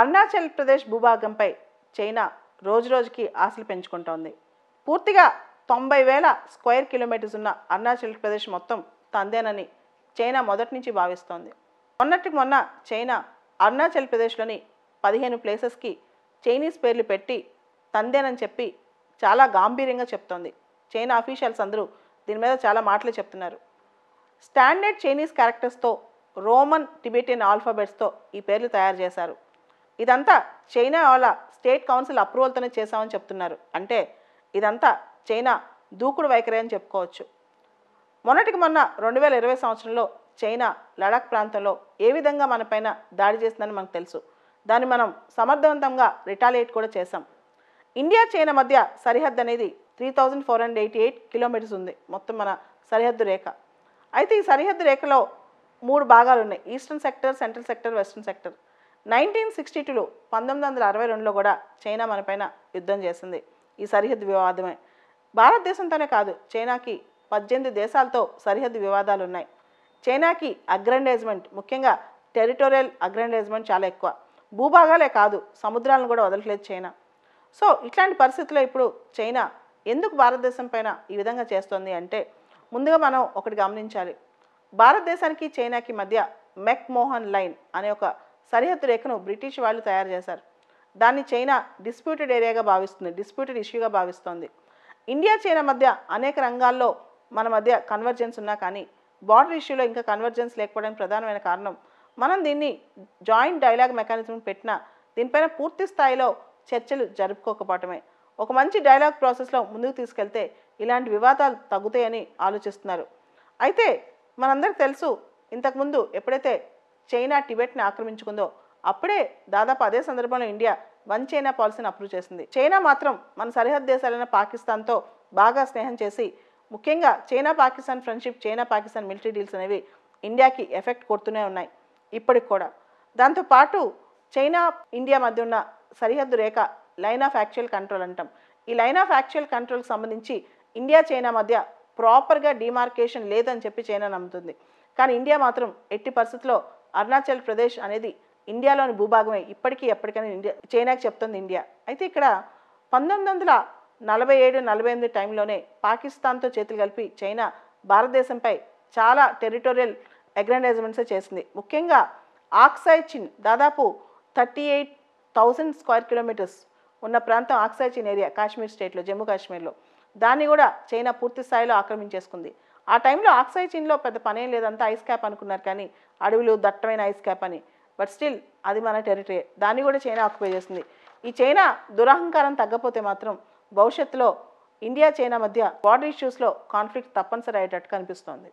Arunachal Pradesh భూభాగంపై China రోజురోజుకి ఆశలు పెంచుకుంటోంది. పూర్తిగా 90,000 స్క్వేర్ కిలోమీటర్స్ ఉన్న అరుణాచల్ ప్రదేశ్ మొత్తం తందేనని చైనా మొదటి నుంచి భావిస్తోంది. మొన్నటికి మొన్న చైనా అరుణాచల్ ప్రదేశ్లోని 15 ప్లేసెస్కి చైనీస్ పేర్లు పెట్టి తందేనని చెప్పి చాలా గాంభీర్యంగా చెప్తోంది. చైనా అఫీషియల్స్ అందరూ దీని మీద చాలా మాటలు చెప్తున్నారు. స్టాండర్డ్ చైనీస్ క్యారెక్టర్స్తో రోమన్ టిబెటియన్ ఆల్ఫాబెట్స్తో ఈ పేర్లు తయారు చేశారు. ఇదంతా చైనా వాళ్ళ స్టేట్ కౌన్సిల్ అప్రూవల్తోనే చేశామని చెప్తున్నారు. అంటే ఇదంతా చైనా దూకుడు వైఖరి అని చెప్పుకోవచ్చు. మొన్నటికి మొన్న 2020 సంవత్సరంలో చైనా లడాక్ ప్రాంతంలో ఏ విధంగా మనపైన దాడి చేసిందని మనకు తెలుసు. దాన్ని మనం సమర్థవంతంగా రిటాలియేట్ కూడా చేశాం. ఇండియా చైనా మధ్య సరిహద్దు అనేది 3488 కిలోమీటర్స్ ఉంది మొత్తం మన సరిహద్దు రేఖ. అయితే ఈ సరిహద్దు రేఖలో 3 భాగాలు ఉన్నాయి: eastern sector, central sector, western sector. 1962లో 1962లో కూడా చైనా మనపైన యుద్ధం చేసింది. ఈ సరిహద్దు వివాదమే. భారతదేశంతోనే కాదు, చైనాకి 18 దేశాలతో సరిహద్దు వివాదాలు ఉన్నాయి. చైనాకి అగ్రాండైజ్మెంట్, ముఖ్యంగా టెరిటోరియల్ అగ్రాండైజ్మెంట్ చాలా ఎక్కువ. భూభాగాలే కాదు, సముద్రాలను కూడా వదలట్లేదు చైనా. సో ఇట్లాంటి పరిస్థితుల్లో ఇప్పుడు చైనా ఎందుకు భారతదేశం పైన ఈ విధంగా చేస్తోంది అంటే, ముందుగా మనం ఒకటి గమనించాలి. భారతదేశానికి చైనాకి మధ్య మెక్మోహన్ లైన్ అనే ఒక సరిహద్దు రేఖను బ్రిటిష్ వాళ్ళు తయారు చేశారు. దాన్ని చైనా డిస్ప్యూటెడ్ ఏరియాగా భావిస్తుంది, డిస్ప్యూటెడ్ ఇష్యూగా భావిస్తోంది. ఇండియా చైనా మధ్య అనేక రంగాల్లో మన మధ్య కన్వర్జెన్స్ ఉన్నా కానీ బార్డర్ ఇష్యూలో ఇంకా కన్వర్జెన్స్ లేకపోవడానికి ప్రధానమైన కారణం మనం దీన్ని జాయింట్ డైలాగ్ మెకానిజం పెట్టినా దీనిపైన పూర్తి స్థాయిలో చర్చలు జరుపుకోకపోవటమే. ఒక మంచి డైలాగ్ ప్రాసెస్లో ముందుకు తీసుకెళ్తే ఇలాంటి వివాదాలు తగ్గుతాయని ఆలోచిస్తున్నారు. అయితే మనందరికి తెలుసు, ఇంతకుముందు ఎప్పుడైతే చైనా టిబెట్ని ఆక్రమించుకుందో అప్పుడే దాదాపు అదే సందర్భంలో ఇండియా వన్ చైనా పాలసీని అప్రూవ్ చేసింది. చైనా మాత్రం మన సరిహద్దు దేశాలైన పాకిస్తాన్తో బాగా స్నేహం చేసి, ముఖ్యంగా China Pakistan friendship, China Pakistan military deals అనేవి ఇండియాకి ఎఫెక్ట్ కొడుతూనే ఉన్నాయి ఇప్పటికి కూడా. దాంతోపాటు చైనా ఇండియా మధ్య ఉన్న సరిహద్దు రేఖ లైన్ ఆఫ్ యాక్చువల్ కంట్రోల్ అంటాం. ఈ లైన్ ఆఫ్ యాక్చువల్ కంట్రోల్కి సంబంధించి ఇండియా చైనా మధ్య ప్రాపర్గా డిమార్కేషన్ లేదని చెప్పి చైనా నమ్ముతుంది. కానీ ఇండియా మాత్రం ఎట్టి పరిస్థితుల్లో అరుణాచల్ ప్రదేశ్ అనేది ఇండియాలోని భూభాగమే, ఇప్పటికీ ఎప్పటికైనా ఇండియా చైనాకి చెప్తుంది ఇండియా. అయితే ఇక్కడ 1947-48 టైంలోనే పాకిస్తాన్తో చేతులు కలిపి చైనా భారతదేశంపై చాలా టెరిటోరియల్ అగ్రాండైజ్మెంట్స్ చేసింది. ముఖ్యంగా ఆక్సాయ్ చిన్, దాదాపు 38,000 స్క్వేర్ కిలోమీటర్స్ ఉన్న ప్రాంతం ఆక్సాయ్ చిన్ ఏరియా, కాశ్మీర్ స్టేట్లో, జమ్మూ కాశ్మీర్లో. దాన్ని కూడా చైనా పూర్తి స్థాయిలో ఆక్రమించేసుకుంది. ఆ టైంలో ఆక్సాయ్ చిన్లో పెద్ద పనేం లేదంతా ఐస్ క్యాప్ అనుకున్నారు, కానీ అడవులు, దట్టమైన ఐస్ క్యాప్ అని. బట్ స్టిల్ అది మన టెరిటరీ, దాన్ని కూడా చైనా ఆక్యుపై చేస్తుంది. ఈ చైనా దురహంకారం తగ్గపోతే మాత్రం భవిష్యత్తులో ఇండియా చైనా మధ్య బార్డర్ ఇష్యూస్లో కాన్ఫ్లిక్ట్ తప్పనిసరి అయ్యేటట్టు కనిపిస్తోంది.